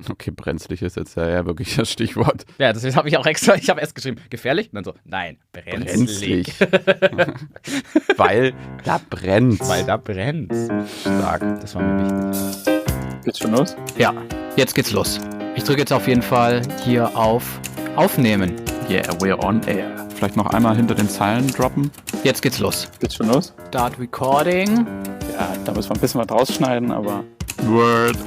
Okay, brenzlig ist jetzt ja wirklich das Stichwort. Ja, das habe ich auch extra, ich habe erst geschrieben, gefährlich? Und dann so, nein, brenzlig. Weil da brennt. Weil da brennt. Stark. Das war mir wichtig. Geht's schon los? Ja, jetzt geht's los. Ich drücke jetzt auf jeden Fall hier auf Aufnehmen. Yeah, we're on air. Vielleicht noch einmal hinter den Zeilen droppen. Jetzt geht's los. Geht's schon los? Start recording. Ja, da müssen wir ein bisschen was rausschneiden, aber... Word.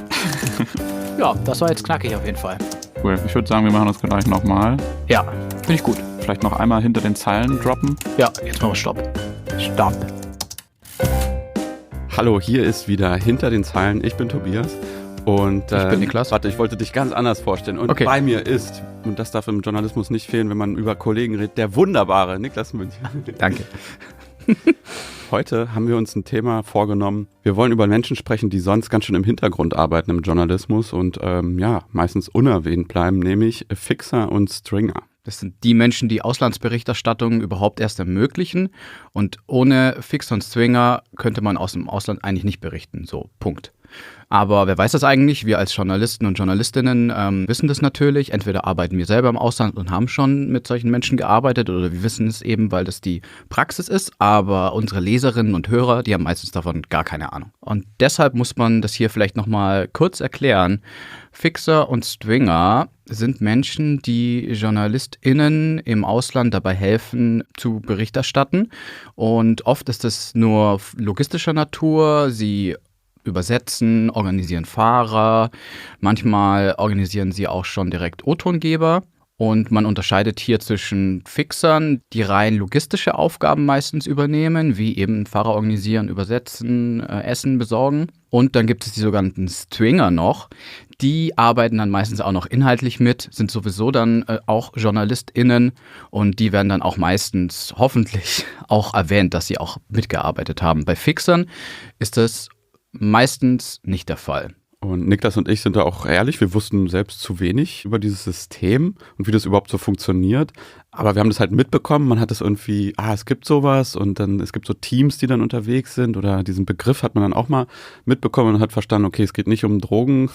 Ja, das war jetzt knackig auf jeden Fall. Cool. Ich würde sagen, wir machen das gleich nochmal. Ja, finde ich gut. Vielleicht noch einmal hinter den Zeilen droppen. Ja, jetzt machen wir Stopp. Stopp. Hallo, hier ist wieder Hinter den Zeilen. Ich bin Tobias. Und ich bin Niklas. Warte, ich wollte dich ganz anders vorstellen. Und bei mir ist, und das darf im Journalismus nicht fehlen, wenn man über Kollegen redet, der wunderbare Niklas Münch. Danke. Heute haben wir uns ein Thema vorgenommen. Wir wollen über Menschen sprechen, die sonst ganz schön im Hintergrund arbeiten im Journalismus und meistens unerwähnt bleiben, nämlich Fixer und Stringer. Das sind die Menschen, die Auslandsberichterstattung überhaupt erst ermöglichen. Und ohne Fixer und Stringer könnte man aus dem Ausland eigentlich nicht berichten. So, Punkt. Aber wer weiß das eigentlich? Wir als Journalisten und Journalistinnen wissen das natürlich. Entweder arbeiten wir selber im Ausland und haben schon mit solchen Menschen gearbeitet oder wir wissen es eben, weil das die Praxis ist. Aber unsere Leserinnen und Hörer, die haben meistens davon gar keine Ahnung. Und deshalb muss man das hier vielleicht nochmal kurz erklären. Fixer und Stringer sind Menschen, die JournalistInnen im Ausland dabei helfen, zu Bericht erstatten. Und oft ist es nur logistischer Natur. Sie übersetzen, organisieren Fahrer, manchmal organisieren sie auch schon direkt O-Tongeber. Und man unterscheidet hier zwischen Fixern, die rein logistische Aufgaben meistens übernehmen, wie eben Fahrer organisieren, übersetzen, Essen besorgen. Und dann gibt es die sogenannten Stringer noch. Die arbeiten dann meistens auch noch inhaltlich mit, sind sowieso dann auch JournalistInnen und die werden dann auch meistens hoffentlich auch erwähnt, dass sie auch mitgearbeitet haben. Bei Fixern ist das meistens nicht der Fall. Und Niklas und ich sind da auch ehrlich, wir wussten selbst zu wenig über dieses System und wie das überhaupt so funktioniert. Aber wir haben das halt mitbekommen, man hat es irgendwie, es gibt sowas und dann es gibt so Teams, die dann unterwegs sind oder diesen Begriff hat man dann auch mal mitbekommen und hat verstanden, okay, es geht nicht um Drogen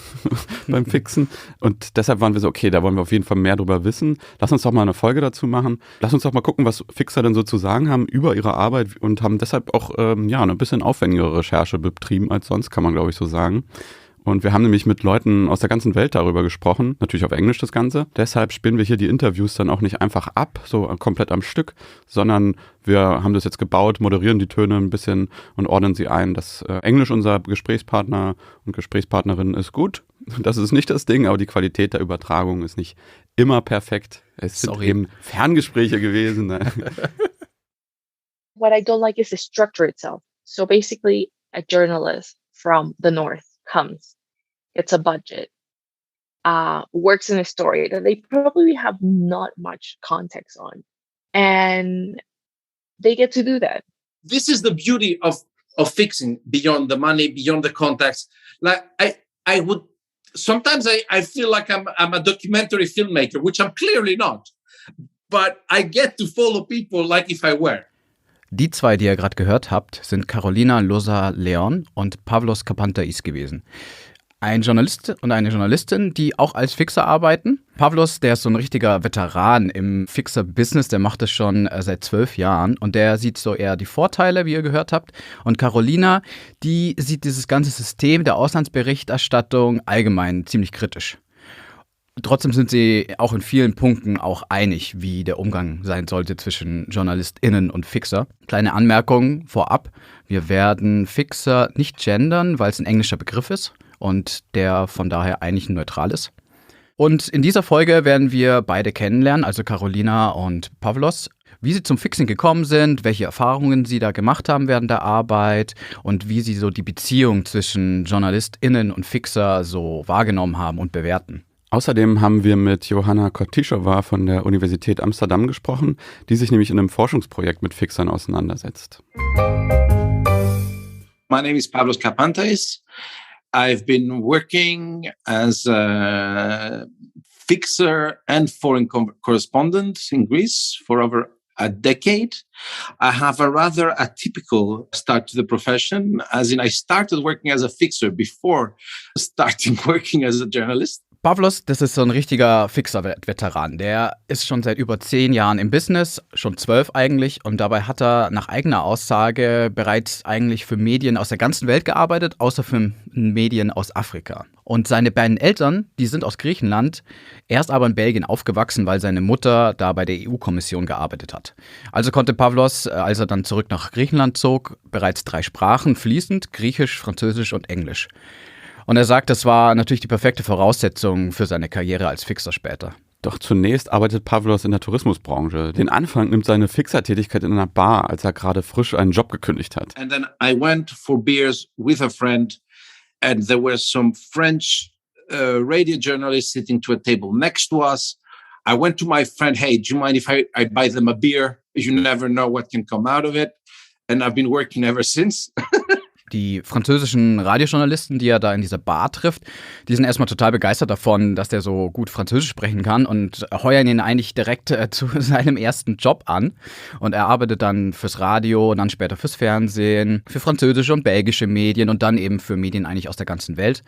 beim Fixen. Und deshalb waren wir so, okay, da wollen wir auf jeden Fall mehr drüber wissen. Lass uns doch mal eine Folge dazu machen. Lass uns doch mal gucken, was Fixer denn so zu sagen haben über ihre Arbeit und haben deshalb auch eine bisschen aufwendigere Recherche betrieben als sonst, kann man glaube ich so sagen. Und wir haben nämlich mit Leuten aus der ganzen Welt darüber gesprochen, natürlich auf Englisch das Ganze. Deshalb spielen wir hier die Interviews dann auch nicht einfach ab, so komplett am Stück, sondern wir haben das jetzt gebaut, moderieren die Töne ein bisschen und ordnen sie ein. Das Englisch unserer Gesprächspartner und Gesprächspartnerin ist gut. Das ist nicht das Ding, aber die Qualität der Übertragung ist nicht immer perfekt. Es sind eben Ferngespräche gewesen. What I don't like is the structure itself. So basically, a journalist from the north comes, gets a budget, works in a story that they probably have not much context on, and they get to do that. This is the beauty of fixing, beyond the money, beyond the context. Like I would sometimes I feel like I'm a documentary filmmaker, which I'm clearly not, but I get to follow people like if I were. Die zwei, die ihr gerade gehört habt, sind Carolina Loza León und Pavlos Kapantais gewesen. Ein Journalist und eine Journalistin, die auch als Fixer arbeiten. Pavlos, der ist so ein richtiger Veteran im Fixer-Business, der macht das schon seit 12 Jahren und der sieht so eher die Vorteile, wie ihr gehört habt. Und Carolina, die sieht dieses ganze System der Auslandsberichterstattung allgemein ziemlich kritisch. Trotzdem sind sie auch in vielen Punkten auch einig, wie der Umgang sein sollte zwischen JournalistInnen und Fixer. Kleine Anmerkung vorab, wir werden Fixer nicht gendern, weil es ein englischer Begriff ist und der von daher eigentlich neutral ist. Und in dieser Folge werden wir beide kennenlernen, also Carolina und Pavlos, wie sie zum Fixing gekommen sind, welche Erfahrungen sie da gemacht haben während der Arbeit und wie sie so die Beziehung zwischen JournalistInnen und Fixer so wahrgenommen haben und bewerten. Außerdem haben wir mit Johana Kotišová von der Universität Amsterdam gesprochen, die sich nämlich in einem Forschungsprojekt mit Fixern auseinandersetzt. My name is Pavlos Kapantais. I've been working as a fixer and foreign correspondent in Greece for over a decade. I have a rather atypical start to the profession, as in I started working as a fixer before starting working as a journalist. Pavlos, das ist so ein richtiger Fixer-Veteran. Der ist schon seit über 10 Jahren im Business, schon 12 eigentlich. Und dabei hat er nach eigener Aussage bereits eigentlich für Medien aus der ganzen Welt gearbeitet, außer für Medien aus Afrika. Und seine beiden Eltern, die sind aus Griechenland. Er ist aber in Belgien aufgewachsen, weil seine Mutter da bei der EU-Kommission gearbeitet hat. Also konnte Pavlos, als er dann zurück nach Griechenland zog, bereits 3 Sprachen fließend, Griechisch, Französisch und Englisch. Und er sagt, das war natürlich die perfekte Voraussetzung für seine Karriere als Fixer später. Doch zunächst arbeitet Pavlos in der Tourismusbranche. Den Anfang nimmt seine Fixertätigkeit in einer Bar, als er gerade frisch einen Job gekündigt hat. And then I went for beers with a friend and there were some French radio journalists sitting to a table next to us. I went to my friend, hey, do you mind if I buy them a beer? You never know what can come out of it. And I've been working ever since. Die französischen Radiojournalisten, die er da in dieser Bar trifft, die sind erstmal total begeistert davon, dass der so gut Französisch sprechen kann und heuern ihn eigentlich direkt zu seinem ersten Job an. Und er arbeitet dann fürs Radio und dann später fürs Fernsehen, für französische und belgische Medien und dann eben für Medien eigentlich aus der ganzen Welt.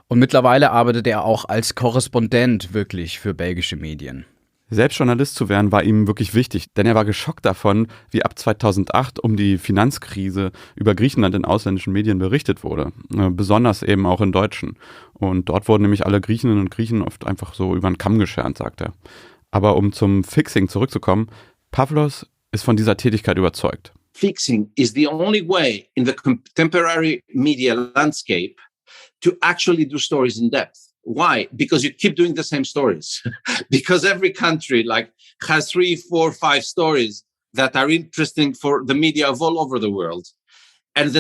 Und mittlerweile arbeitet er auch als Korrespondent wirklich für belgische Medien. Selbst Journalist zu werden war ihm wirklich wichtig, denn er war geschockt davon, wie ab 2008 um die Finanzkrise über Griechenland in ausländischen Medien berichtet wurde, besonders eben auch in deutschen. Und dort wurden nämlich alle Griechinnen und Griechen oft einfach so über den Kamm geschert, sagt er. Aber um zum Fixing zurückzukommen, Pavlos ist von dieser Tätigkeit überzeugt. Fixing is the only way in the contemporary media landscape to actually do stories in depth. Why? Because you keep doing the same stories. Because every country has 3, 4, 5 stories that are interesting for the media of all over the world. And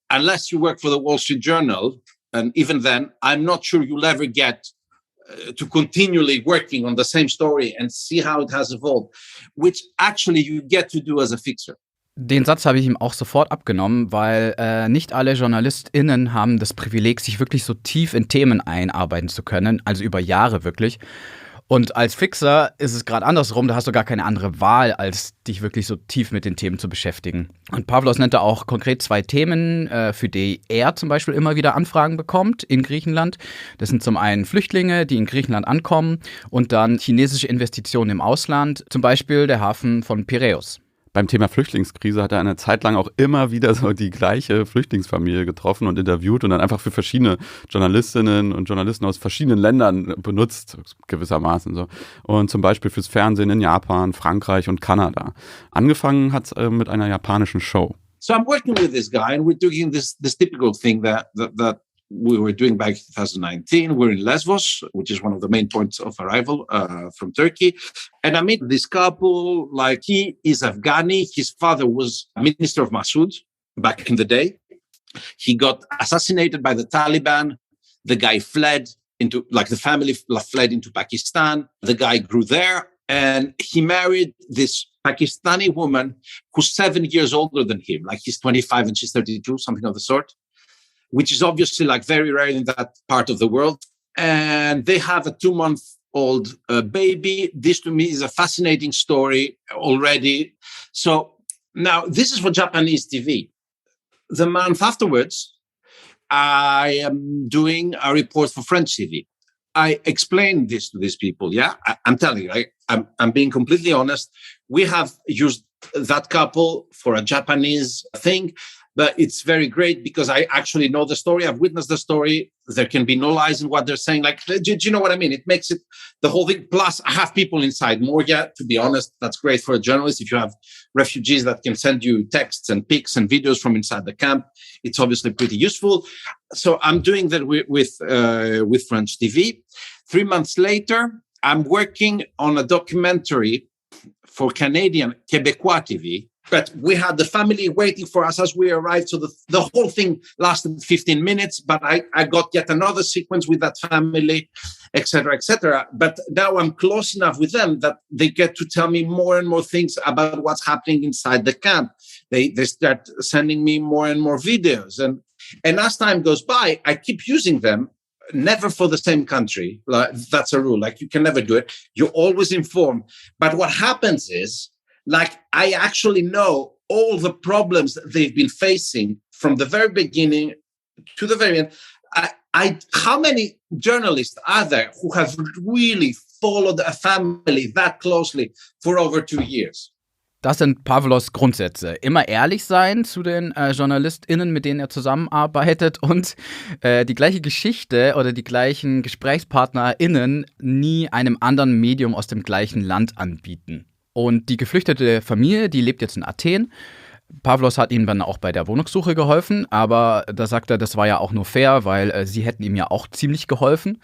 unless you work for the Wall Street Journal, and even then, I'm not sure you'll ever get to continually working on the same story and see how it has evolved, which actually you get to do as a fixer. Den Satz habe ich ihm auch sofort abgenommen, weil nicht alle JournalistInnen haben das Privileg, sich wirklich so tief in Themen einarbeiten zu können, also über Jahre wirklich. Und als Fixer ist es gerade andersrum, da hast du gar keine andere Wahl, als dich wirklich so tief mit den Themen zu beschäftigen. Und Pavlos nennt da auch konkret 2 Themen, für die er zum Beispiel immer wieder Anfragen bekommt in Griechenland. Das sind zum einen Flüchtlinge, die in Griechenland ankommen und dann chinesische Investitionen im Ausland, zum Beispiel der Hafen von Piräus. Beim Thema Flüchtlingskrise hat er eine Zeit lang auch immer wieder so die gleiche Flüchtlingsfamilie getroffen und interviewt und dann einfach für verschiedene Journalistinnen und Journalisten aus verschiedenen Ländern benutzt, gewissermaßen so. Und zum Beispiel fürs Fernsehen in Japan, Frankreich und Kanada. Angefangen hat es mit einer japanischen Show. So I'm working with this guy and we're doing this typical thing that we were doing back in 2019. We're in Lesbos, which is one of the main points of arrival from Turkey. And I met this couple, he is Afghani. His father was Minister of Massoud back in the day. He got assassinated by the Taliban. The guy fled the family fled into Pakistan. The guy grew there and he married this Pakistani woman who's 7 years older than him. He's 25 and she's 32, something of the sort, which is obviously very rare in that part of the world. And they have a 2-month-old baby. This to me is a fascinating story already. So now this is for Japanese TV. The month afterwards, I am doing a report for French TV. I explained this to these people. Yeah, I'm telling you, I'm being completely honest. We have used that couple for a Japanese thing. But it's very great because I actually know the story. I've witnessed the story. There can be no lies in what they're saying. Do you know what I mean? It makes it the whole thing. Plus, I have people inside. Moria, to be honest, that's great for a journalist. If you have refugees that can send you texts and pics and videos from inside the camp, it's obviously pretty useful. So I'm doing that with French TV. 3 months later, I'm working on a documentary for Canadian Quebecois TV. But we had the family waiting for us as we arrived. So the whole thing lasted 15 minutes, but I got yet another sequence with that family, et cetera, et cetera. But now I'm close enough with them that they get to tell me more and more things about what's happening inside the camp. They start sending me more and more videos. And as time goes by, I keep using them, never for the same country. That's a rule. You can never do it. You're always informed. But what happens is, I actually know all the problems that they've been facing from the very beginning to the very end. how many journalists are there who have really followed a family that closely for over 2 years? Das sind Pavlos Grundsätze. Immer ehrlich sein zu den JournalistInnen, mit denen er zusammenarbeitet, und die gleiche Geschichte oder die gleichen GesprächspartnerInnen nie einem anderen Medium aus dem gleichen Land anbieten. Und die geflüchtete Familie, die lebt jetzt in Athen. Pavlos hat ihnen dann auch bei der Wohnungssuche geholfen, aber da sagt er, das war ja auch nur fair, weil sie hätten ihm ja auch ziemlich geholfen.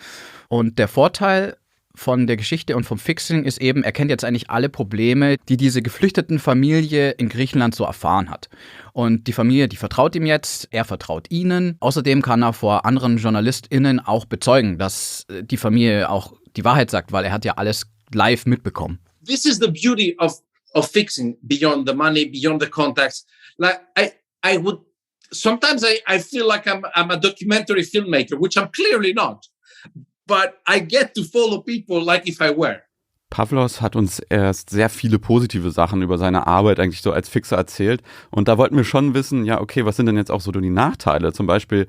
Und der Vorteil von der Geschichte und vom Fixing ist eben, er kennt jetzt eigentlich alle Probleme, die diese geflüchteten Familie in Griechenland so erfahren hat. Und die Familie, die vertraut ihm jetzt, er vertraut ihnen. Außerdem kann er vor anderen JournalistInnen auch bezeugen, dass die Familie auch die Wahrheit sagt, weil er hat ja alles live mitbekommen. This is the beauty of fixing, beyond the money, beyond the contacts. Like I would sometimes I feel like I'm a documentary filmmaker, which I'm clearly not. But I get to follow people like if I were. Pavlos hat uns erst sehr viele positive Sachen über seine Arbeit eigentlich so als Fixer erzählt. Und da wollten wir schon wissen, ja, okay, was sind denn jetzt auch so die Nachteile? Zum Beispiel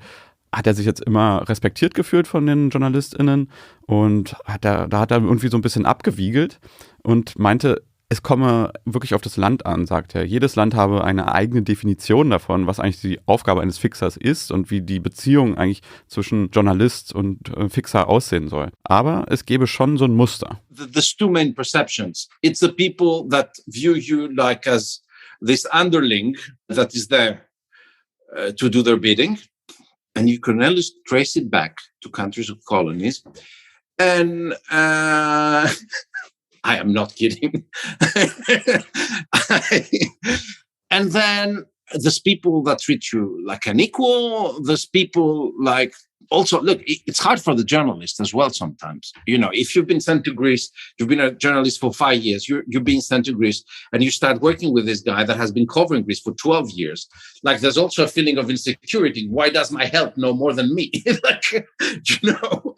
hat er sich jetzt immer respektiert gefühlt von den JournalistInnen und da hat er irgendwie so ein bisschen abgewiegelt und meinte, es komme wirklich auf das Land an, sagt er. Jedes Land habe eine eigene Definition davon, was eigentlich die Aufgabe eines Fixers ist und wie die Beziehung eigentlich zwischen Journalist und Fixer aussehen soll. Aber es gäbe schon so ein Muster. There's two main perceptions. It's the people that view you like as this underling that is there to do their bidding. And you can always trace it back to countries of colonies. And I am not kidding. And then there's people that treat you like an equal. There's people like, also, look, it's hard for the journalist as well sometimes. You know, if you've been sent to Greece, you've been a journalist for 5 years, you're being sent to Greece, and you start working with this guy that has been covering Greece for 12 years. Like, there's also a feeling of insecurity. Why does my help know more than me? Like, you know?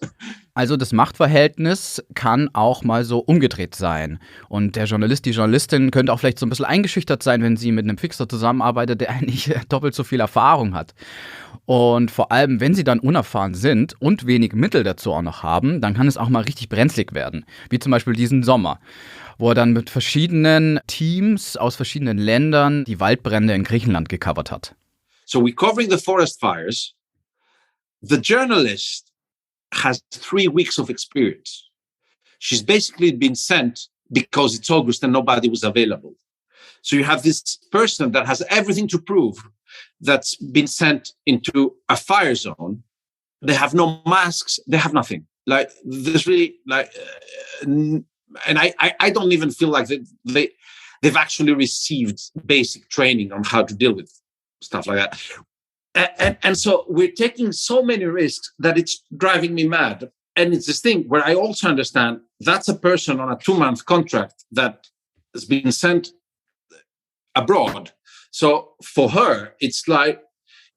Also das Machtverhältnis kann auch mal so umgedreht sein. Und der Journalist, die Journalistin könnte auch vielleicht so ein bisschen eingeschüchtert sein, wenn sie mit einem Fixer zusammenarbeitet, der eigentlich doppelt so viel Erfahrung hat. Und vor allem, wenn sie dann unerfahren sind und wenig Mittel dazu auch noch haben, dann kann es auch mal richtig brenzlig werden. Wie zum Beispiel diesen Sommer, wo er dann mit verschiedenen Teams aus verschiedenen Ländern die Waldbrände in Griechenland gecovert hat. So we're covering the forest fires. The journalist has 3 weeks of experience. She's basically been sent because it's August and nobody was available. So you have this person that has everything to prove that's been sent into a fire zone. They have no masks. They have nothing. Like, there's really like, and I don't even feel like they've actually received basic training on how to deal with stuff like that. And so we're taking so many risks that it's driving me mad. And it's this thing where I also understand that's a person on a 2-month contract that has been sent abroad. So for her, it's like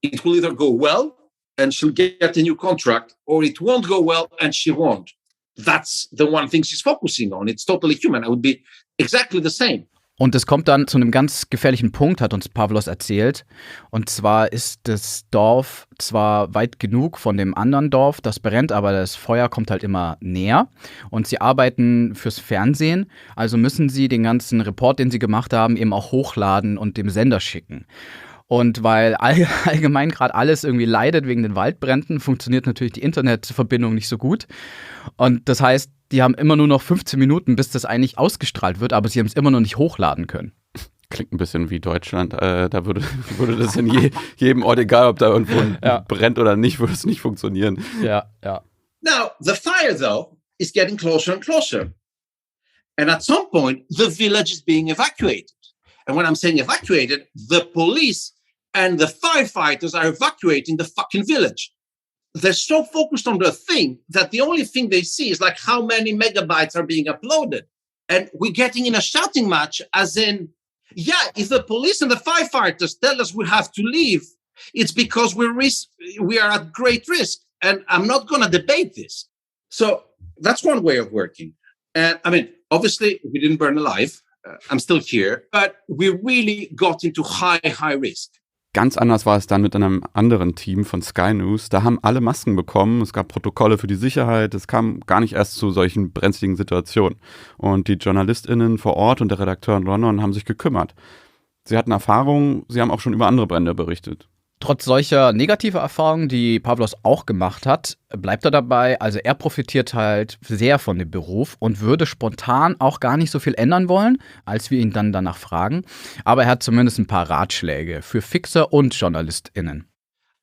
it will either go well and she'll get a new contract, or it won't go well and she won't. That's the one thing she's focusing on. It's totally human. I would be exactly the same. Und es kommt dann zu einem ganz gefährlichen Punkt, hat uns Pavlos erzählt. Und zwar ist das Dorf zwar weit genug von dem anderen Dorf, das brennt, aber das Feuer kommt halt immer näher. Und sie arbeiten fürs Fernsehen, also müssen sie den ganzen Report, den sie gemacht haben, eben auch hochladen und dem Sender schicken. Und weil allgemein gerade alles irgendwie leidet wegen den Waldbränden, funktioniert natürlich die Internetverbindung nicht so gut. Und das heißt, die haben immer nur noch 15 Minuten, bis das eigentlich ausgestrahlt wird, aber sie haben es immer noch nicht hochladen können. Klingt ein bisschen wie Deutschland. Da würde das in jedem Ort, egal ob da irgendwo brennt oder nicht, würde es nicht funktionieren. Ja, ja. Now, the fire, though, is getting closer and closer. And at some point, the village is being evacuated. And when I'm saying evacuated, the police and the firefighters are evacuating the fucking village. They're so focused on the thing that the only thing they see is like how many megabytes are being uploaded. And we're getting in a shouting match as in, yeah, if the police and the firefighters tell us we have to leave, it's because we are at great risk. And I'm not going to debate this. So that's one way of working. And I mean, obviously we didn't burn alive. I'm still here, but we really got into high risk. Ganz anders war es dann mit einem anderen Team von Sky News. Da haben alle Masken bekommen, es gab Protokolle für die Sicherheit, es kam gar nicht erst zu solchen brenzligen Situationen. Und die JournalistInnen vor Ort und der Redakteur in London haben sich gekümmert. Sie hatten Erfahrung, sie haben auch schon über andere Brände berichtet. Trotz solcher negativer Erfahrungen, die Pavlos auch gemacht hat, bleibt er dabei. Also er profitiert halt sehr von dem Beruf und würde spontan auch gar nicht so viel ändern wollen, als wir ihn dann danach fragen. Aber er hat zumindest ein paar Ratschläge für Fixer und JournalistInnen.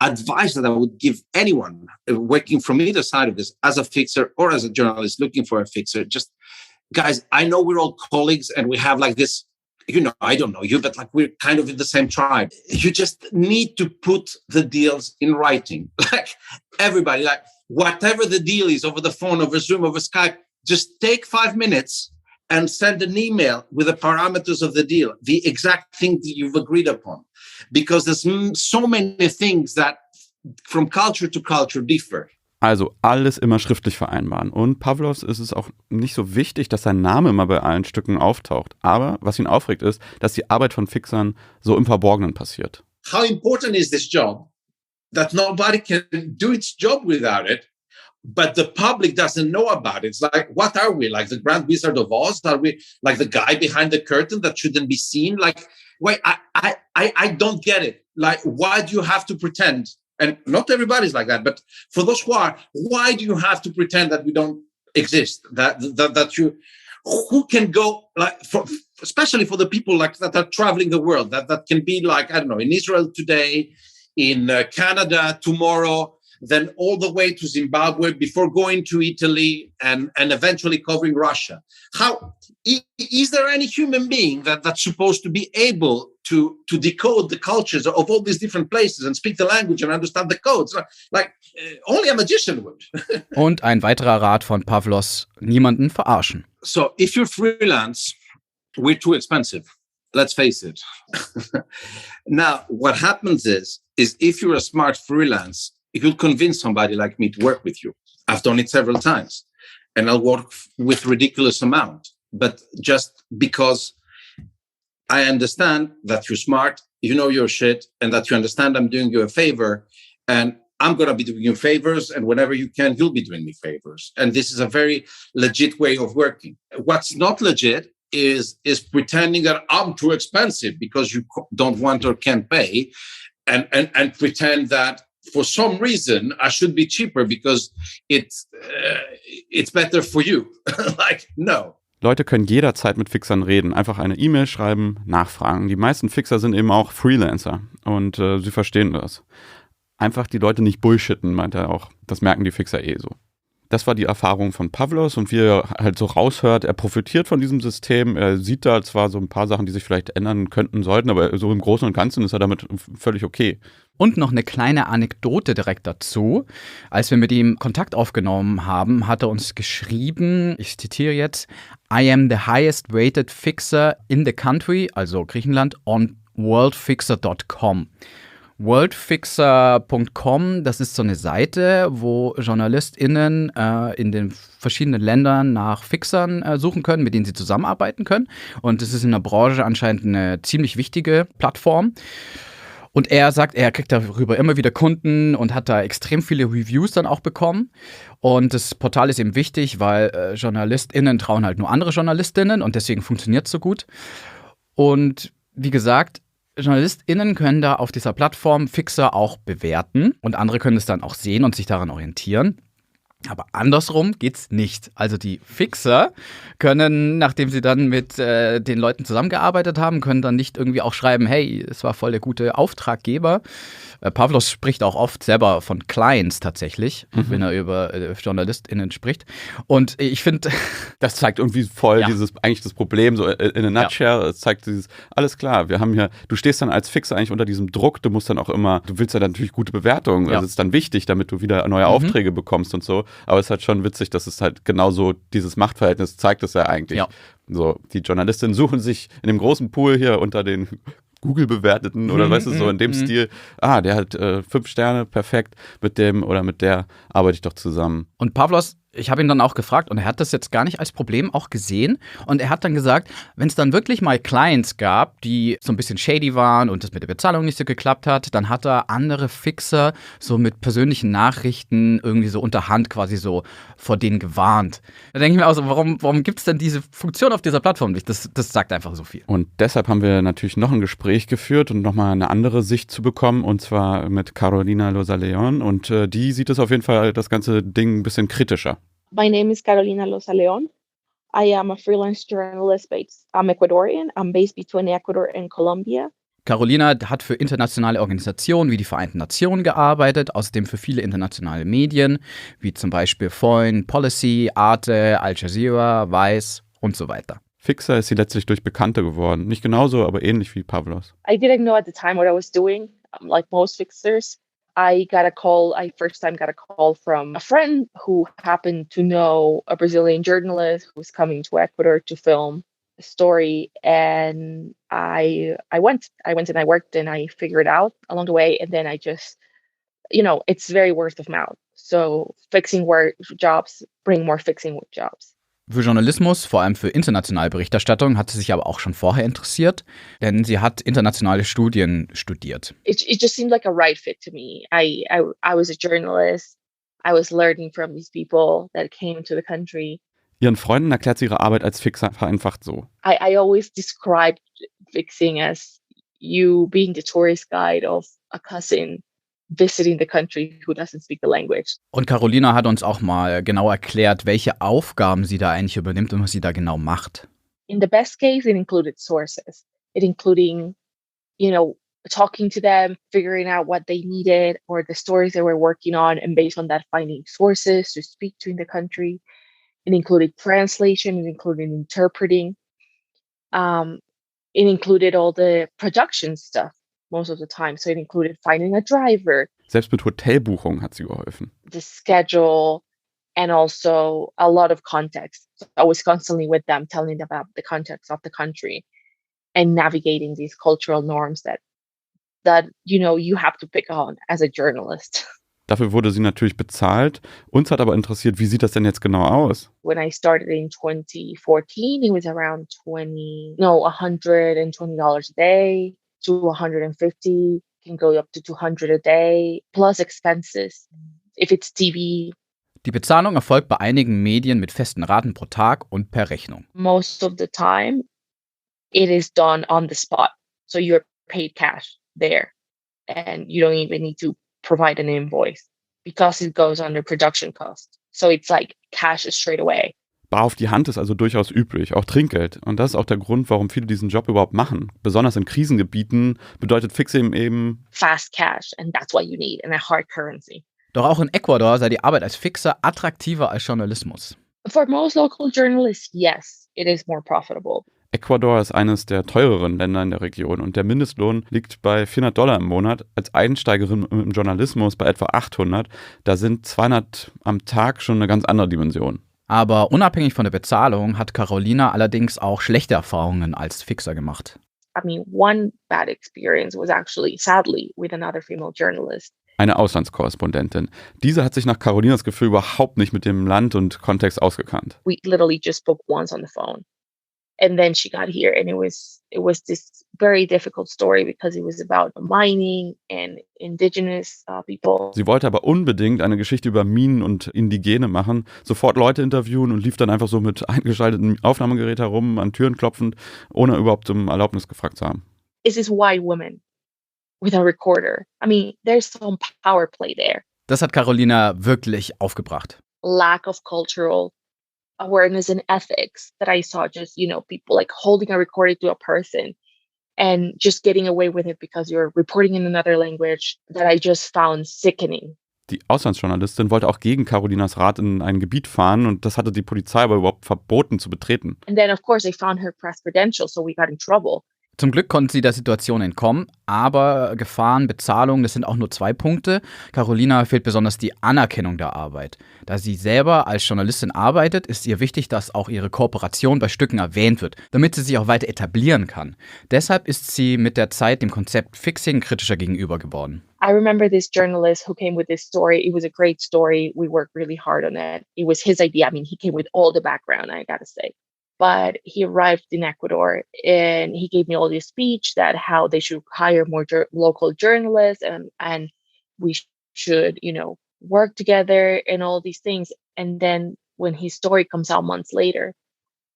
Advice that I would give anyone working from either side of this, as a fixer or as a journalist looking for a fixer, just, guys, I know we're all colleagues and we have like this, I don't know you, but like we're kind of in the same tribe. You just need to put the deals in writing. Like everybody, like whatever the deal is over the phone, over Zoom, over Skype, just take 5 minutes and send an email with the parameters of the deal, the exact thing that you've agreed upon. Because there's so many things that from culture to culture differ. Also alles immer schriftlich vereinbaren. Und Pavlos ist es auch nicht so wichtig, dass sein Name immer bei allen Stücken auftaucht. Aber was ihn aufregt ist, dass die Arbeit von Fixern so im Verborgenen passiert. How important is this job that nobody can do its job without it, but the public doesn't know about it? It's like, what are we? Like the Grand Wizard of Oz? Are we like the guy behind the curtain that shouldn't be seen? Like, wait, I don't get it. Like, why do you have to pretend? And not everybody's like that, but for those who are, why do you have to pretend that we don't exist? That you, who can go like, especially for the people like that are traveling the world, that can be like, I don't know, in Israel today, in Canada tomorrow, then all the way to Zimbabwe before going to Italy and eventually covering Russia. How is there any human being that's supposed to be able to decode the cultures of all these different places and speak the language and understand the codes? Like only a magician would. Und ein weiterer Rat von Pavlos: niemanden verarschen. So if you're freelance, we're too expensive. Let's face it. Now, what happens is if you're a smart freelance, you'll convince somebody like me to work with you. I've done it several times, and I'll work with ridiculous amount. But just because I understand that you're smart, you know your shit, and that you understand I'm doing you a favor, and I'm going to be doing you favors, and whenever you can, you'll be doing me favors. And this is a very legit way of working. What's not legit is pretending that I'm too expensive because you don't want or can't pay, and pretend that for some reason I should be cheaper because it's better for you. Like, no. Leute können jederzeit mit Fixern reden, einfach eine E-Mail schreiben, nachfragen. Die meisten Fixer sind eben auch Freelancer und sie verstehen das. Einfach die Leute nicht bullshitten, meint er auch. Das merken die Fixer eh so. Das war die Erfahrung von Pavlos und wie er halt so raushört, er profitiert von diesem System. Er sieht da zwar so ein paar Sachen, die sich vielleicht ändern könnten, sollten, aber so im Großen und Ganzen ist er damit völlig okay. Und noch eine kleine Anekdote direkt dazu. Als wir mit ihm Kontakt aufgenommen haben, hat er uns geschrieben, ich zitiere jetzt, I am the highest rated fixer in the country, also Griechenland, on worldfixer.com. Worldfixer.com, das ist so eine Seite, wo JournalistInnen in den verschiedenen Ländern nach Fixern suchen können, mit denen sie zusammenarbeiten können. Und das ist in der Branche anscheinend eine ziemlich wichtige Plattform. Und er sagt, er kriegt darüber immer wieder Kunden und hat da extrem viele Reviews dann auch bekommen. Und das Portal ist eben wichtig, weil JournalistInnen trauen halt nur andere JournalistInnen und deswegen funktioniert es so gut. Und wie gesagt, JournalistInnen können da auf dieser Plattform Fixer auch bewerten und andere können es dann auch sehen und sich daran orientieren. Aber andersrum geht's nicht. Also die Fixer können, nachdem sie dann mit den Leuten zusammengearbeitet haben, können dann nicht irgendwie auch schreiben, hey, es war voll der gute Auftraggeber. Pavlos spricht auch oft selber von Clients tatsächlich, wenn er über JournalistInnen spricht. Und ich finde, das zeigt irgendwie voll eigentlich das Problem, so in a nutshell. Es zeigt dieses, alles klar, wir haben hier, du stehst dann als Fixer eigentlich unter diesem Druck, du musst dann auch immer, du willst ja dann natürlich gute Bewertungen, also es ist dann wichtig, damit du wieder neue Aufträge bekommst und so. Aber es ist halt schon witzig, dass es halt genauso dieses Machtverhältnis zeigt es ja eigentlich. Ja. So, die Journalistinnen suchen sich in dem großen Pool hier unter den Google-Bewerteten oder weißt du, so in dem Stil, der hat 5 Sterne, perfekt, mit dem oder mit der arbeite ich doch zusammen. Und Pavlos Ich habe ihn dann auch gefragt und er hat das jetzt gar nicht als Problem auch gesehen. Und er hat dann gesagt, wenn es dann wirklich mal Clients gab, die so ein bisschen shady waren und das mit der Bezahlung nicht so geklappt hat, dann hat er andere Fixer so mit persönlichen Nachrichten irgendwie so unterhand quasi so vor denen gewarnt. Da denke ich mir auch so, warum gibt es denn diese Funktion auf dieser Plattform nicht? Das sagt einfach so viel. Und deshalb haben wir natürlich noch ein Gespräch geführt und nochmal eine andere Sicht zu bekommen, und zwar mit Carolina Loza León. Und die sieht es auf jeden Fall, das ganze Ding, ein bisschen kritischer. My name is Carolina Loza León. I am a freelance journalist I'm Ecuadorian. I'm based between Ecuador and Colombia. Carolina hat für internationale Organisationen wie die Vereinten Nationen gearbeitet, außerdem für viele internationale Medien, wie zum Beispiel Foreign Policy, Arte, Al Jazeera, Weiß und so weiter. Fixer ist sie letztlich durch Bekannte geworden. Nicht genauso, aber ähnlich wie Pavlos. I didn't know at the time what I was doing, like most fixers. I first time got a call from a friend who happened to know a Brazilian journalist who was coming to Ecuador to film a story. And I went and I worked and I figured it out along the way. And then I just, it's very word of mouth. So fixing work jobs bring more fixing jobs. Für Journalismus, vor allem für internationale Berichterstattung, hat sie sich aber auch schon vorher interessiert, denn sie hat internationale Studien studiert. It just seemed like a right fit to me. I was a journalist. I was learning from these people that came to the country. Ihren Freunden erklärt sie ihre Arbeit als Fixer vereinfacht so. I always described fixing as you being the tourist guide of a cousin visiting the country who doesn't speak the language. Und Carolina hat uns auch mal genau erklärt, welche Aufgaben sie da eigentlich übernimmt und was sie da genau macht. In the best case, it included sources. It including, talking to them, figuring out what they needed or the stories they were working on, and based on that, finding sources to speak to in the country. It included translation. It included interpreting. It included all the production stuff. Most of the time. So it included finding a driver. Selbst mit Hotelbuchungen hat sie geholfen. The schedule and also a lot of context. So I was constantly with them, telling them about the context of the country and navigating these cultural norms that you have to pick on as a journalist. Dafür wurde sie natürlich bezahlt. Uns hat aber interessiert, wie sieht das denn jetzt genau aus? When I started in 2014, it was around $120 a day. To 150, can go up to 200 a day, plus expenses. If it's TV. Die Bezahlung erfolgt bei einigen Medien mit festen Raten pro Tag und per Rechnung. Most of the time, it is done on the spot. So you're paid cash there. And you don't even need to provide an invoice because it goes under production cost. So it's like cash is straight away. Bar auf die Hand ist also durchaus üblich, auch Trinkgeld. Und das ist auch der Grund, warum viele diesen Job überhaupt machen. Besonders in Krisengebieten bedeutet Fixing eben fast cash, and that's what you need in a hard currency. Doch auch in Ecuador sei die Arbeit als Fixer attraktiver als Journalismus. For most local journalists, yes, it is more profitable. Ecuador ist eines der teureren Länder in der Region und der Mindestlohn liegt bei $400 im Monat. Als Einsteigerin im Journalismus bei etwa 800. Da sind 200 am Tag schon eine ganz andere Dimension. Aber unabhängig von der Bezahlung hat Carolina allerdings auch schlechte Erfahrungen als Fixer gemacht. I mean, one bad experience was actually, sadly, with another female journalist. Eine Auslandskorrespondentin. Diese hat sich nach Carolinas Gefühl überhaupt nicht mit dem Land und Kontext ausgekannt. We literally just spoke once on the phone. And then she got here and it was this very difficult story because it was about mining and indigenous people. Sie wollte aber unbedingt eine Geschichte über Minen und Indigene machen, sofort Leute interviewen und lief dann einfach so mit eingeschaltetem Aufnahmegerät herum, an Türen klopfend, ohne überhaupt um Erlaubnis gefragt zu haben. Is this white woman with a recorder? I mean, there's some power play there. Das hat Carolina wirklich aufgebracht. Lack of cultural awareness and ethics that I saw, just, people like holding a recording to a person and just getting away with it because you're reporting in another language, that I just found sickening. Die Auslandsjournalistin wollte auch gegen Carolinas Rat in ein Gebiet fahren und das hatte die Polizei aber überhaupt verboten zu betreten. And then of course they found her press credentials, so we got in trouble. Zum Glück konnten sie der Situation entkommen, aber Gefahren, Bezahlung, das sind auch nur 2 Punkte. Carolina fehlt besonders die Anerkennung der Arbeit. Da sie selber als Journalistin arbeitet, ist ihr wichtig, dass auch ihre Kooperation bei Stücken erwähnt wird, damit sie sich auch weiter etablieren kann. Deshalb ist sie mit der Zeit dem Konzept Fixing kritischer gegenüber geworden. I remember this journalist who came with this story. It was a great story. We worked really hard on it. It was his idea. I mean, he came with all the background, I gotta say. But he arrived in Ecuador and he gave me all this speech that how they should hire more local journalists and we should, work together and all these things. And then when his story comes out months later,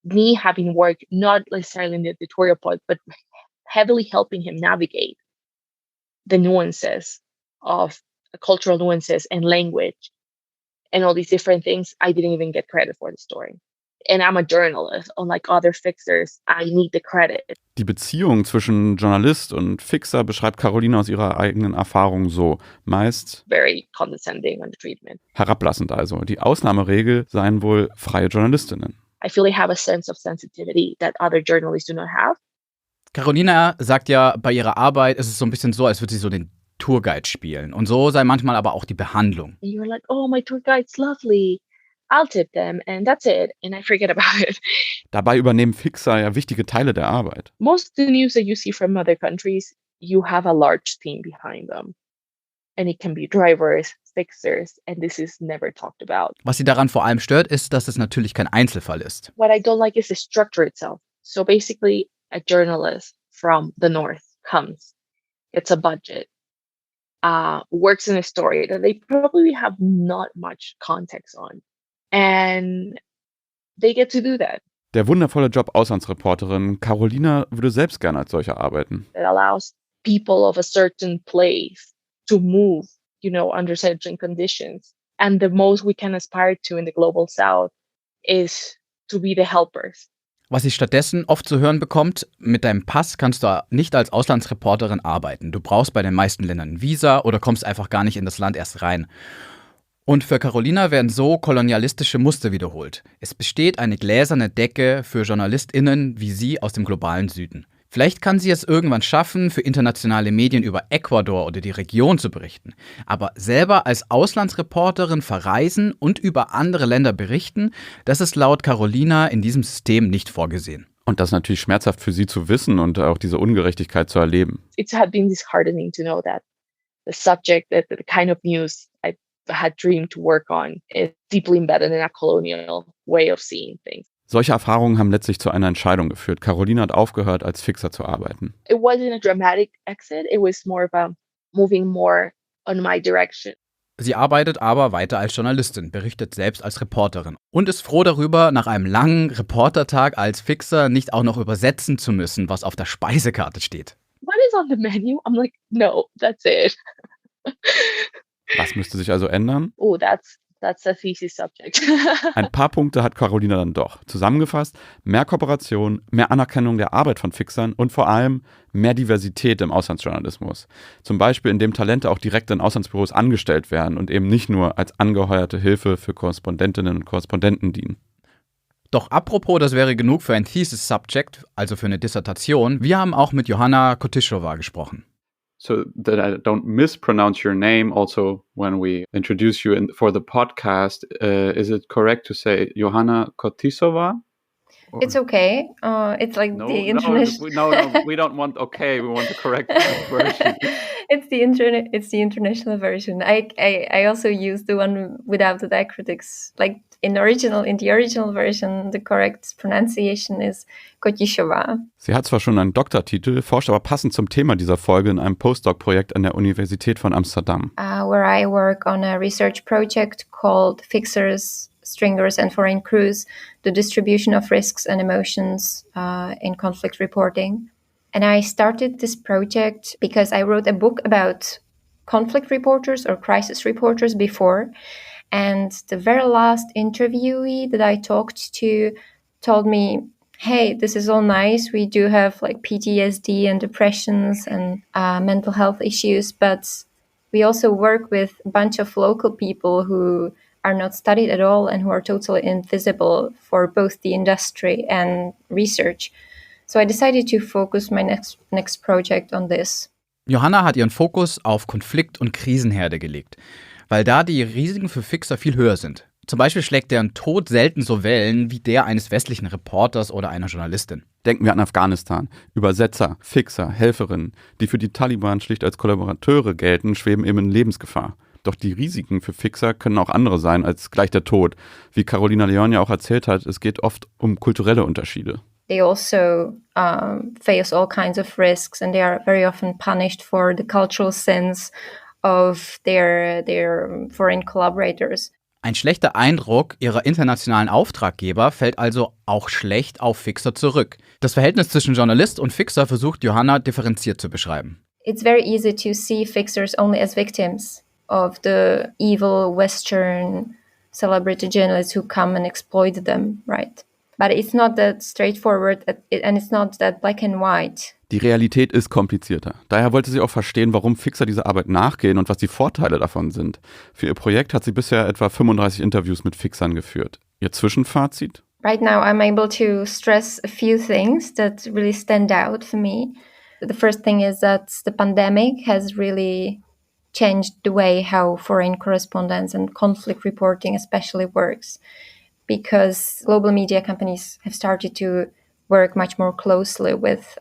me having worked not necessarily in the editorial part, but heavily helping him navigate the nuances of cultural nuances and language and all these different things, I didn't even get credit for the story. And I'm a journalist. Unlike other fixers, I need the credit. Die Beziehung zwischen Journalist und Fixer beschreibt Carolina aus ihrer eigenen Erfahrung so. Meist very condescending on the treatment. Herablassend also. Die Ausnahmeregel seien wohl freie Journalistinnen. I feel they have a sense of sensitivity that other journalists do not have. Carolina sagt ja, bei ihrer Arbeit ist es so ein bisschen so, als würde sie so den Tourguide spielen. Und so sei manchmal aber auch die Behandlung. And you're like, oh, my tour guide's lovely. I'll tip them and that's it. And I forget about it. Dabei übernehmen Fixer ja wichtige Teile der Arbeit. Most of the news that you see from other countries, you have a large team behind them. And it can be drivers, fixers, and this is never talked about. Was sie daran vor allem stört, ist, dass es natürlich kein Einzelfall ist. What I don't like is the structure itself. So basically, a journalist from the north comes, gets a budget, works in a story that they probably have not much context on. And they get to do that. Der wundervolle Job Auslandsreporterin Carolina würde selbst gerne als solcher arbeiten. It allows people of a certain place to move, under certain conditions. And the most we can aspire to in the global south is to be the helpers. Was sie stattdessen oft zu hören bekommt, mit deinem Pass kannst du nicht als Auslandsreporterin arbeiten. Du brauchst bei den meisten Ländern ein Visa oder kommst einfach gar nicht in das Land erst rein. Und für Carolina werden so kolonialistische Muster wiederholt. Es besteht eine gläserne Decke für JournalistInnen wie sie aus dem globalen Süden. Vielleicht kann sie es irgendwann schaffen, für internationale Medien über Ecuador oder die Region zu berichten. Aber selber als Auslandsreporterin verreisen und über andere Länder berichten, das ist laut Carolina in diesem System nicht vorgesehen. Und das ist natürlich schmerzhaft für sie zu wissen und auch diese Ungerechtigkeit zu erleben. It had been disheartening to know that the subject, that the kind of news I had dreamed to work on is deeply embedded in a colonial way of seeing things. Solche Erfahrungen haben letztlich zu einer Entscheidung geführt. Carolina hat aufgehört, als Fixer zu arbeiten. It wasn't a dramatic exit. It was more of a moving more on my direction. Sie arbeitet aber weiter als Journalistin, berichtet selbst als Reporterin und ist froh darüber, nach einem langen Reportertag als Fixer nicht auch noch übersetzen zu müssen, was auf der Speisekarte steht. What is on the menu? I'm like, no, that's it. Was müsste sich also ändern? Oh, that's a thesis subject. Ein paar Punkte hat Carolina dann doch. Zusammengefasst, mehr Kooperation, mehr Anerkennung der Arbeit von Fixern und vor allem mehr Diversität im Auslandsjournalismus. Zum Beispiel, indem Talente auch direkt in Auslandsbüros angestellt werden und eben nicht nur als angeheuerte Hilfe für Korrespondentinnen und Korrespondenten dienen. Doch apropos, das wäre genug für ein Thesis Subject, also für eine Dissertation. Wir haben auch mit Johana Kotišová gesprochen. So that I don't mispronounce your name also when we introduce you for the podcast, is it correct to say Johana Kotišová? It's okay. It's like the international. No, we don't want okay. We want the correct version. It's the international version. I also use the one without the diacritics. Like in the original version, the correct pronunciation is Kotišová. Sie hat zwar schon einen Doktortitel, forscht aber passend zum Thema dieser Folge in einem Postdoc-Projekt an der Universität von Amsterdam. Where I work on a research project called Fixers, Stringers and Foreign Crews, the distribution of risks and emotions in conflict reporting. And I started this project because I wrote a book about conflict reporters or crisis reporters before. And the very last interviewee that I talked to told me, hey, this is all nice. We do have like PTSD and depressions and mental health issues, but we also work with a bunch of local people who are not studied at all and who are totally invisible for both the industry and research. So I decided to focus my next project on this. Johana hat ihren Fokus auf Konflikt- und Krisenherde gelegt, weil da die Risiken für Fixer viel höher sind. Zum Beispiel schlägt deren Tod selten so Wellen wie der eines westlichen Reporters oder einer Journalistin. Denken wir an Afghanistan. Übersetzer, Fixer, Helferinnen, die für die Taliban schlicht als Kollaborateure gelten, schweben eben in Lebensgefahr. Doch die Risiken für Fixer können auch andere sein als gleich der Tod. Wie Carolina León ja auch erzählt hat, es geht oft um kulturelle Unterschiede. They also face all kinds of risks, and they are very often punished for the cultural sins of their foreign collaborators. Ein schlechter Eindruck ihrer internationalen Auftraggeber fällt also auch schlecht auf Fixer zurück. Das Verhältnis zwischen Journalist und Fixer versucht Johana differenziert zu beschreiben. It's very easy to see fixers only as victims of the evil Western celebrity journalists who come and exploit them, right? But it's not that straightforward and it's not that black and white. Die Realität ist komplizierter. Daher wollte sie auch verstehen, warum Fixer dieser Arbeit nachgehen und was die Vorteile davon sind. Für ihr Projekt hat sie bisher etwa 35 Interviews mit Fixern geführt. Ihr Zwischenfazit? Right now I'm able to stress a few things that really stand out for me. The first thing is that the pandemic has really changed the way how foreign correspondence and conflict reporting especially works. Because global media companies have started to work much more closely with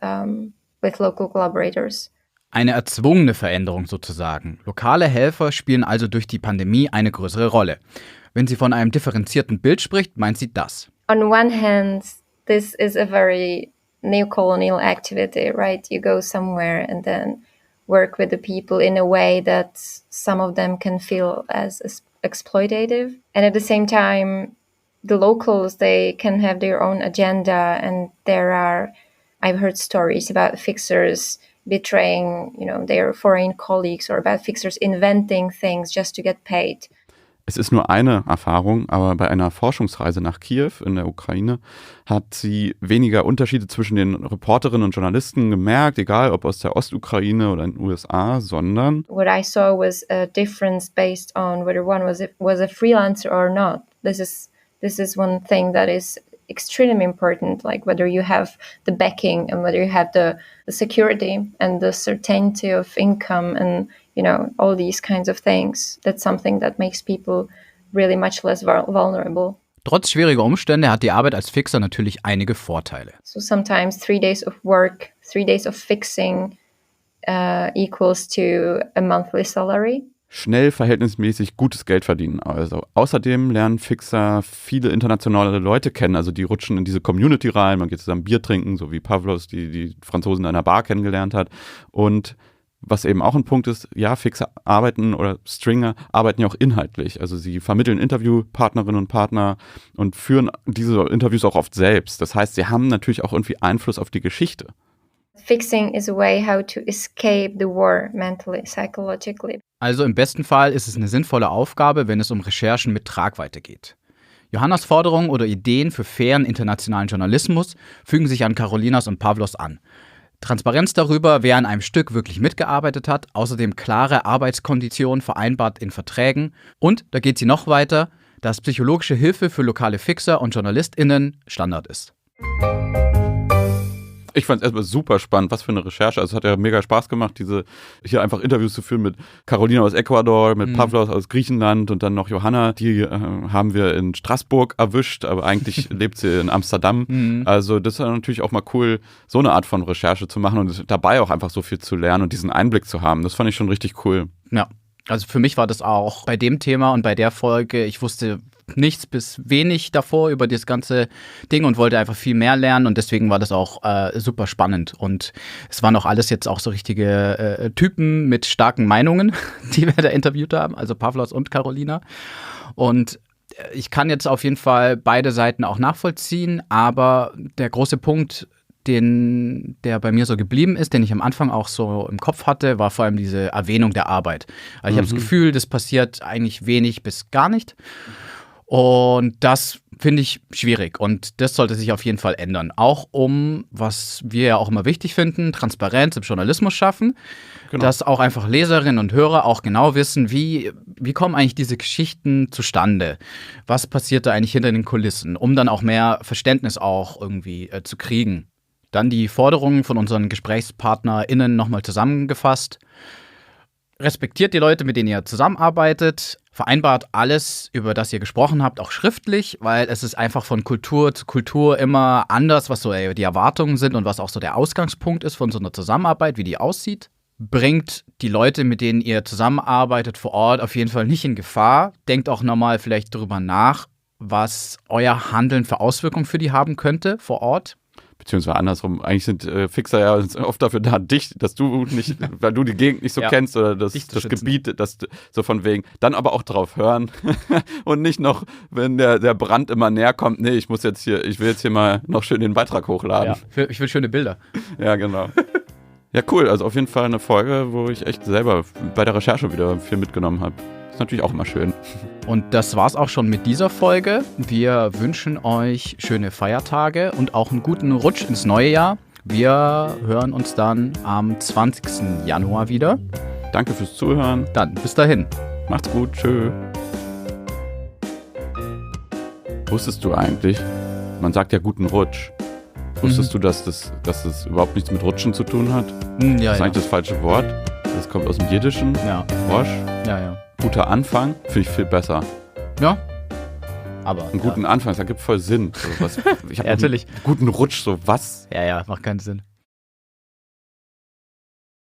local collaborators. Eine erzwungene Veränderung sozusagen. Lokale Helfer spielen also durch die Pandemie eine größere Rolle. Wenn sie von einem differenzierten Bild spricht, meint sie das. On one hand, this is a very neocolonial activity, right? You go somewhere and then work with the people in a way that some of them can feel as exploitative. And at the same time, the locals, they can have their own agenda, and I've heard stories about fixers betraying, their foreign colleagues or about fixers inventing things just to get paid. Es ist nur eine Erfahrung, aber bei einer Forschungsreise nach Kiew in der Ukraine hat sie weniger Unterschiede zwischen den Reporterinnen und Journalisten gemerkt, egal ob aus der Ostukraine oder in den USA, sondern what I saw was a difference based on whether one was a freelancer or not. This is one thing that is extremely important, like whether you have the backing and whether you have the security and the certainty of income and, all these kinds of things. That's something that makes people really much less vulnerable. Trotz schwieriger Umstände hat die Arbeit als Fixer natürlich einige Vorteile. So sometimes 3 days of work, 3 days of fixing equals to a monthly salary. Schnell verhältnismäßig gutes Geld verdienen. Also außerdem lernen Fixer viele internationale Leute kennen, also die rutschen in diese Community rein, man geht zusammen Bier trinken, so wie Pavlos die Franzosen in einer Bar kennengelernt hat. Und was eben auch ein Punkt ist, ja, Fixer arbeiten oder Stringer arbeiten ja auch inhaltlich. Also sie vermitteln Interviewpartnerinnen und Partner und führen diese Interviews auch oft selbst. Das heißt, sie haben natürlich auch irgendwie Einfluss auf die Geschichte. Fixing is a way how to escape the war mentally, psychologically. Also im besten Fall ist es eine sinnvolle Aufgabe, wenn es um Recherchen mit Tragweite geht. Johannas Forderungen oder Ideen für fairen internationalen Journalismus fügen sich an Carolinas und Pavlos an. Transparenz darüber, wer an einem Stück wirklich mitgearbeitet hat, außerdem klare Arbeitskonditionen vereinbart in Verträgen und, da geht sie noch weiter, dass psychologische Hilfe für lokale Fixer und JournalistInnen Standard ist. Ich fand es erstmal super spannend, was für eine Recherche. Also es hat ja mega Spaß gemacht, hier einfach Interviews zu führen mit Carolina aus Ecuador, mit Pavlos aus Griechenland und dann noch Johana. Die haben wir in Straßburg erwischt, aber eigentlich lebt sie in Amsterdam. Also das ist natürlich auch mal cool, so eine Art von Recherche zu machen und dabei auch einfach so viel zu lernen und diesen Einblick zu haben. Das fand ich schon richtig cool. Ja, also für mich war das auch bei dem Thema und bei der Folge, ich wusste nichts bis wenig davor über das ganze Ding und wollte einfach viel mehr lernen und deswegen war das auch super spannend und es waren auch alles jetzt auch so richtige Typen mit starken Meinungen, die wir da interviewt haben, also Pavlos und Carolina und ich kann jetzt auf jeden Fall beide Seiten auch nachvollziehen, aber der große Punkt, der bei mir so geblieben ist, den ich am Anfang auch so im Kopf hatte, war vor allem diese Erwähnung der Arbeit. Also ich habe das Gefühl, das passiert eigentlich wenig bis gar nicht. Und das finde ich schwierig und das sollte sich auf jeden Fall ändern. Auch was wir ja auch immer wichtig finden, Transparenz im Journalismus schaffen, genau. Dass auch einfach Leserinnen und Hörer auch genau wissen, wie kommen eigentlich diese Geschichten zustande? Was passiert da eigentlich hinter den Kulissen? Um dann auch mehr Verständnis auch irgendwie zu kriegen. Dann die Forderungen von unseren GesprächspartnerInnen nochmal zusammengefasst. Respektiert die Leute, mit denen ihr zusammenarbeitet. Vereinbart alles, über das ihr gesprochen habt, auch schriftlich, weil es ist einfach von Kultur zu Kultur immer anders, was so die Erwartungen sind und was auch so der Ausgangspunkt ist von so einer Zusammenarbeit, wie die aussieht. Bringt die Leute, mit denen ihr zusammenarbeitet vor Ort, auf jeden Fall nicht in Gefahr. Denkt auch nochmal vielleicht darüber nach, was euer Handeln für Auswirkungen für die haben könnte vor Ort. Beziehungsweise andersrum, eigentlich sind Fixer ja oft dafür da, dass du nicht, weil du die Gegend nicht so kennst oder das Gebiet, das so von wegen, dann aber auch drauf hören und nicht noch, wenn der Brand immer näher kommt, nee, ich will jetzt hier mal noch schön den Beitrag hochladen. Ja, ich will schöne Bilder. Ja, genau. Ja, cool, also auf jeden Fall eine Folge, wo ich echt selber bei der Recherche wieder viel mitgenommen habe. Ist natürlich auch immer schön. Und das war's auch schon mit dieser Folge. Wir wünschen euch schöne Feiertage und auch einen guten Rutsch ins neue Jahr. Wir hören uns dann am 20. Januar wieder. Danke fürs Zuhören. Dann bis dahin. Macht's gut. Tschö. Wusstest du eigentlich, man sagt ja guten Rutsch. Wusstest du, dass das überhaupt nichts mit Rutschen zu tun hat? Ja, das ist eigentlich das falsche Wort. Das kommt aus dem Jiddischen. Ja. Rosch. Ja. Guter Anfang finde ich viel besser. Ja. Aber. Einen guten Anfang, das ergibt voll Sinn. So, ich habe natürlich. Einen guten Rutsch, so was? Ja, macht keinen Sinn.